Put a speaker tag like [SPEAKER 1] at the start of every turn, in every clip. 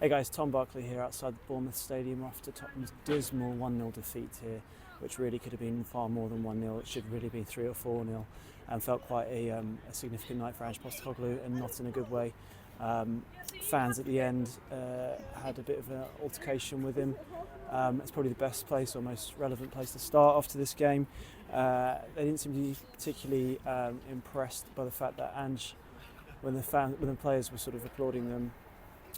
[SPEAKER 1] Hey guys, Tom Barclay here outside the Bournemouth Stadium after Tottenham's dismal 1-0 defeat here, which really could have been far more than 1-0. It should really be 3 or 4-0, and felt quite a significant night for Ange Postecoglou, and not in a good way. Fans at the end had a bit of an altercation with him. It's probably the best place or most relevant place to start after this game. They didn't seem to be particularly impressed by the fact that Ange, when the players were sort of applauding them,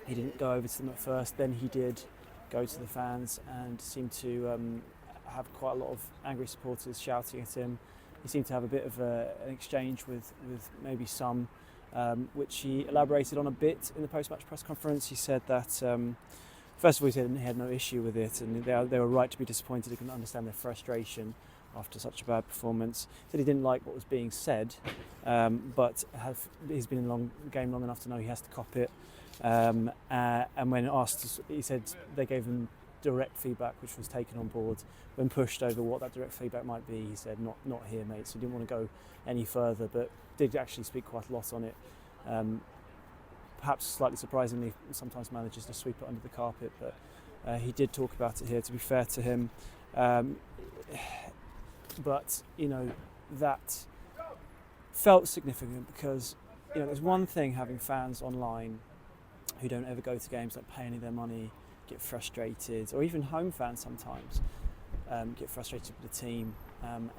[SPEAKER 1] he didn't go over to them at first. Then he did go to the fans and seemed to have quite a lot of angry supporters shouting at him. He seemed to have a bit of an exchange with maybe some, which he elaborated on a bit in the post-match press conference. He said that, first of all, he said he had no issue with it, and they were right to be disappointed. He couldn't understand their frustration after such a bad performance. He said he didn't like what was being said, but he's been in the game long enough to know he has to cop it. And when asked, he said they gave him direct feedback, which was taken on board. When pushed over what that direct feedback might be, he said, not here, mate. So he didn't want to go any further, but did actually speak quite a lot on it. Perhaps slightly surprisingly, sometimes managers just sweep it under the carpet, but he did talk about it here, to be fair to him. But, that felt significant because, there's one thing having fans online who don't ever go to games, don't pay any of their money, get frustrated, or even home fans sometimes get frustrated with the team,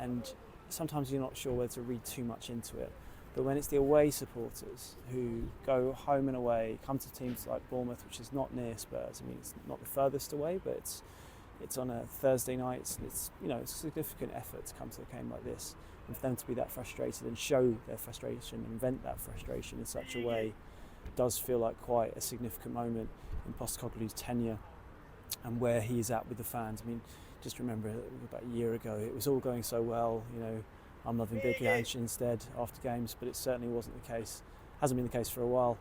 [SPEAKER 1] and sometimes you're not sure whether to read too much into it. But when it's the away supporters who go home and away, come to teams like Bournemouth, which is not near Spurs. I mean, it's not the furthest away, but it's on a Thursday night. It's a significant effort to come to a game like this, and for them to be that frustrated and show their frustration and vent that frustration in such a way does feel like quite a significant moment in Postecoglou's tenure and where he is at with the fans. I mean, just remember about a year ago, it was all going so well. I'm loving big Ange instead after games, but it certainly wasn't the case. Hasn't been the case for a while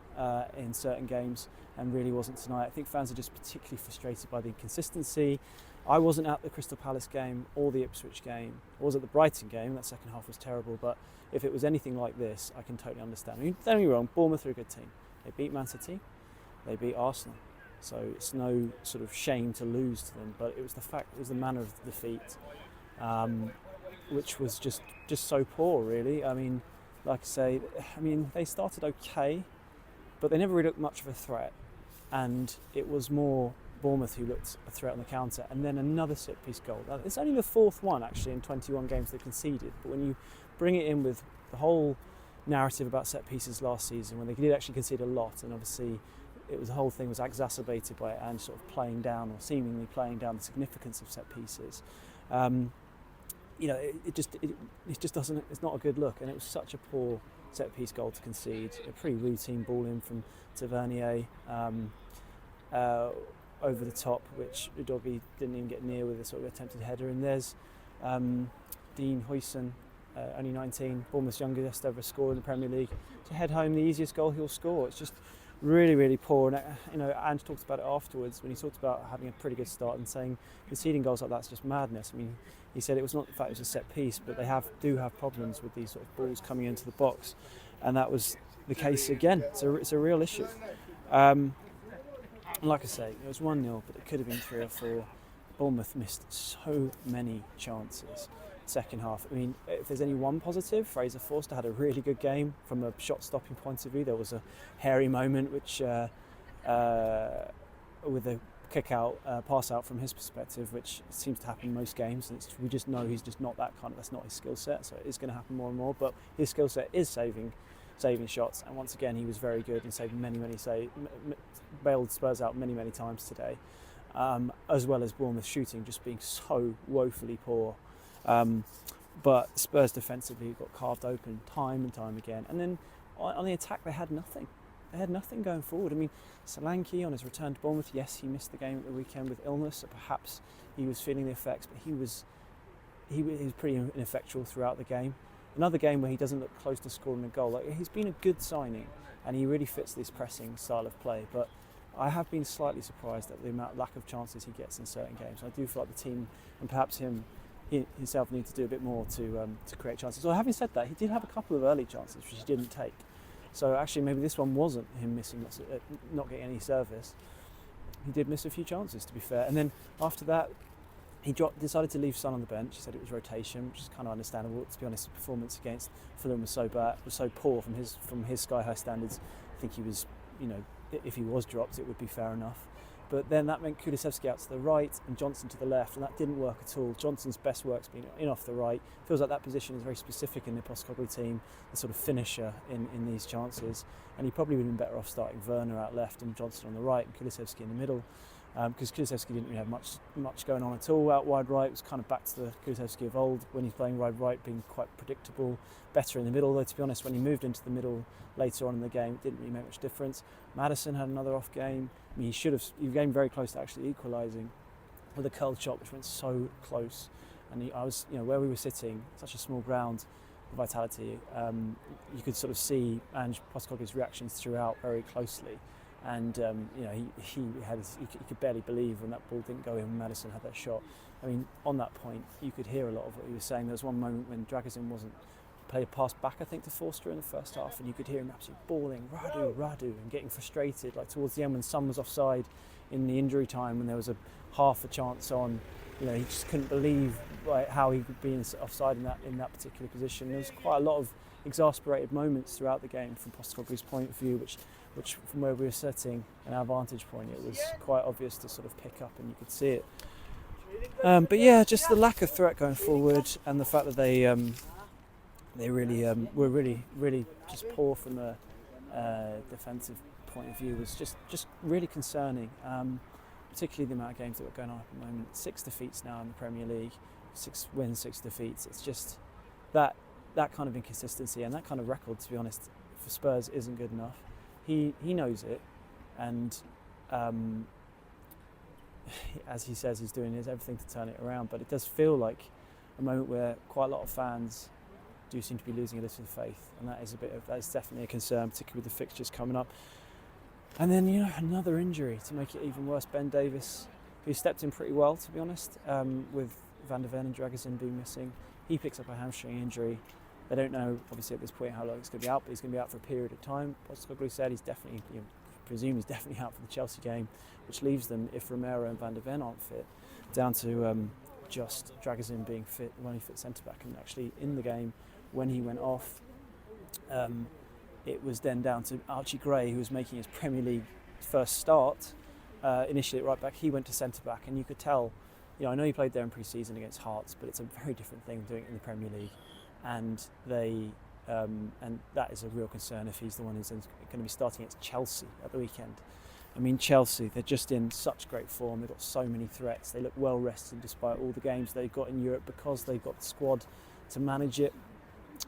[SPEAKER 1] in certain games, and really wasn't tonight. I think fans are just particularly frustrated by the inconsistency. I wasn't at the Crystal Palace game or the Ipswich game. I was at the Brighton game. That second half was terrible, but if it was anything like this, I can totally understand. I mean, don't get me wrong, Bournemouth are a good team. They beat Man City, they beat Arsenal, so it's no sort of shame to lose to them. But it was the manner of the defeat, which was just so poor, really. I mean, like I say, they started okay, but they never really looked much of a threat, and it was more Bournemouth who looked a threat on the counter, and then another set-piece goal. Now, it's only the fourth one actually in 21 games they conceded, but when you bring it in with the whole narrative about set pieces last season, when they did actually concede a lot, and obviously the whole thing was exacerbated by Ange sort of playing down, or seemingly playing down, the significance of set pieces. It just doesn't. It's not a good look, and it was such a poor set piece goal to concede. A pretty routine ball in from Tavernier over the top, which Udogie didn't even get near with a sort of attempted header. And there's Dean Huijsen, only 19, Bournemouth's youngest ever scorer in the Premier League, to head home the easiest goal he'll score. It's just really, really poor. And Ange talked about it afterwards when he talked about having a pretty good start and saying conceding goals like that's just madness. I mean, he said it was not the fact it was a set piece, but they do have problems with these sort of balls coming into the box, and that was the case again. It's a real issue. And like I say, it was 1-0, but it could have been 3 or 4. Bournemouth missed so many chances second half. I mean, if there's any one positive, Fraser Forster had a really good game from a shot-stopping point of view. There was a hairy moment which, with a kick-out, pass-out from his perspective, which seems to happen in most games. And we just know he's just not that's not his skill set, so it is going to happen more and more. But his skill set is saving shots, and once again he was very good and saved many bailed Spurs out many times today, as well as Bournemouth shooting just being so woefully poor. But Spurs defensively got carved open time and time again, and then on the attack they had nothing. They had nothing going forward. I mean, Solanke on his return to Bournemouth, yes, he missed the game at the weekend with illness, so perhaps he was feeling the effects, but he was pretty ineffectual throughout the game. Another game where he doesn't look close to scoring a goal. He's been a good signing, and he really fits this pressing style of play, but I have been slightly surprised at the lack of chances he gets in certain games. I do feel like the team, and perhaps he himself, need to do a bit more to create chances. So having said that, he did have a couple of early chances which he didn't take. So actually maybe this one wasn't him missing, not getting any service. he did miss a few chances, to be fair. And then after that, he decided to leave Son on the bench. He said it was rotation, which is kind of understandable. To be honest, his performance against Fulham was so poor from his sky high standards. I think he was, if he was dropped, it would be fair enough. But then that meant Kulusevski out to the right and Johnson to the left, and that didn't work at all. Johnson's best work's been in off the right. Feels like that position is very specific in the Postecoglou team, the sort of finisher in these chances. And he probably would have been better off starting Werner out left and Johnson on the right and Kulusevski in the middle. Because Kulusevski didn't really have much going on at all out wide right. It was kind of back to the Kulusevski of old when he's playing wide right, being quite predictable, better in the middle. Though to be honest, when he moved into the middle later on in the game, it didn't really make much difference. Maddison had another off game. I mean, he came very close to actually equalising with a curled shot, which went so close. And I was, where we were sitting, such a small ground, Vitality, you could sort of see Ange Postecoglou's reactions throughout very closely. And he could barely believe when that ball didn't go in when Maddison had that shot. I mean, on that point, you could hear a lot of what he was saying. There was one moment when Dragozin played a pass back, I think, to Forster in the first half, and you could hear him absolutely bawling, Radu, and getting frustrated. Like towards the end, when Son was offside in the injury time, when there was half a chance on, he just couldn't believe how he could be offside in that particular position. There was quite a lot of exasperated moments throughout the game from Postecoglou's point of view, which from where we were sitting and our vantage point, it was quite obvious to sort of pick up, and you could see it. But yeah, just the lack of threat going forward, and the fact that they really were really just poor from a defensive point of view was just really concerning. Particularly the amount of games that were going on at the moment. 6 defeats now in the Premier League, 6 wins, 6 defeats. It's just that kind of inconsistency and that kind of record, to be honest, for Spurs isn't good enough. He knows it, and as he says, he's doing everything to turn it around. But it does feel like a moment where quite a lot of fans do seem to be losing a little faith, and that is definitely a concern, particularly with the fixtures coming up. And then another injury to make it even worse. Ben Davies, who stepped in pretty well, to be honest, with Van der Ven and Dragozin being missing, he picks up a hamstring injury. They don't know, obviously, at this point how long he's going to be out, but he's going to be out for a period of time. Postecoglou said he's definitely, presume he's definitely out for the Chelsea game, which leaves them, if Romero and Van der Ven aren't fit, down to just Dragozin being fit, when he fit centre-back. And actually, in the game, when he went off, it was then down to Archie Gray, who was making his Premier League first start, initially at right back. He went to centre-back, and you could tell, I know he played there in pre-season against Hearts, but it's a very different thing doing it in the Premier League. And and that is a real concern if he's the one who's going to be starting against Chelsea at the weekend. I mean, Chelsea, they're just in such great form. They've got so many threats. They look well rested despite all the games they've got in Europe, because they've got the squad to manage it.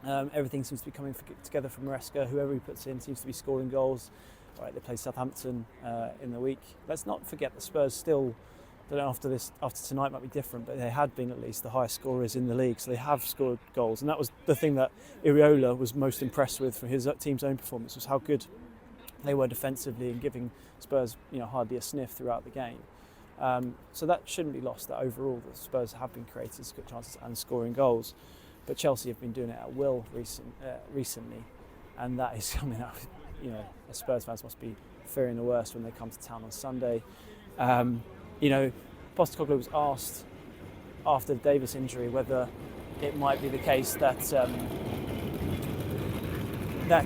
[SPEAKER 1] Everything seems to be coming together for Maresca. Whoever he puts in seems to be scoring goals. All right, they play Southampton in the week. Let's not forget that Spurs still, I don't know, after tonight might be different, but they had been at least the highest scorers in the league, so they have scored goals. And that was the thing that Iriola was most impressed with from his team's own performance, was how good they were defensively and giving Spurs hardly a sniff throughout the game. So that shouldn't be lost, that overall the Spurs have been creating good chances and scoring goals. But Chelsea have been doing it at will recently, and that is something that Spurs fans must be fearing the worst when they come to town on Sunday. Postecoglou was asked after the Davis injury whether it might be the case that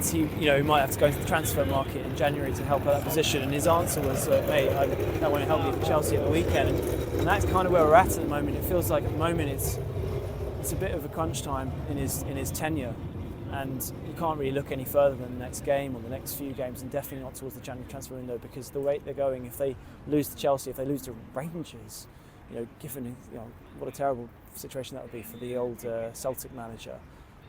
[SPEAKER 1] he might have to go into the transfer market in January to help out that position, and his answer was, "Mate, that won't help me for Chelsea at the weekend." And that's kind of where we're at the moment. It feels like at the moment it's a bit of a crunch time in his tenure, and you can't really look any further than the next game or the next few games, and definitely not towards the January transfer window, because the rate they're going, if they lose to Chelsea, if they lose to Rangers, given what a terrible situation that would be for the old Celtic manager,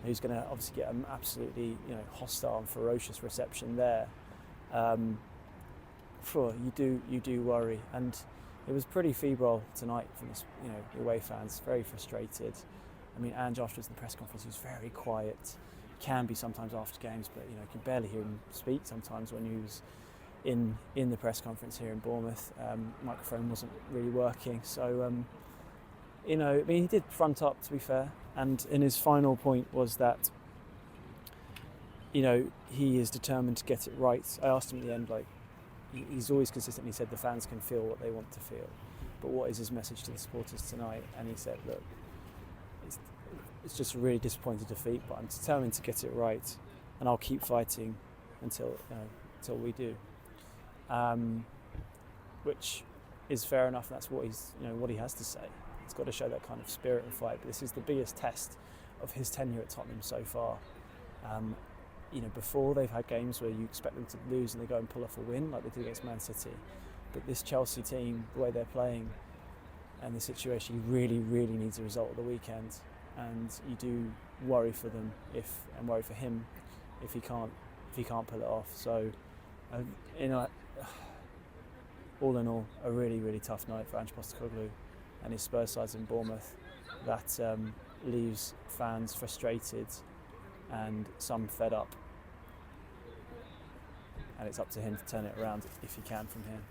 [SPEAKER 1] who's going to obviously get an absolutely hostile and ferocious reception there. You do worry, and it was pretty febrile tonight from the away fans, very frustrated. I mean, Ange afterwards in the press conference, he was very quiet. Can be sometimes after games, but you can barely hear him speak sometimes when he was in the press conference here in Bournemouth. Microphone wasn't really working, so he did front up, to be fair. And in his final point was that he is determined to get it right. I asked him at the end, he's always consistently said the fans can feel what they want to feel, but what is his message to the supporters tonight? And he said, look, it's just a really disappointing defeat, but I'm determined to get it right, and I'll keep fighting until we do, which is fair enough. And that's what what he has to say. He's got to show that kind of spirit and fight. But this is the biggest test of his tenure at Tottenham so far. Before they've had games where you expect them to lose and they go and pull off a win like they did against Man City. But this Chelsea team, the way they're playing and the situation, he really, really needs a result at the weekend. And you do worry for them and worry for him if he can't pull it off. So, all in all, a really, really tough night for Ange Postecoglou and his Spurs sides in Bournemouth. That leaves fans frustrated and some fed up. And it's up to him to turn it around if he can from here.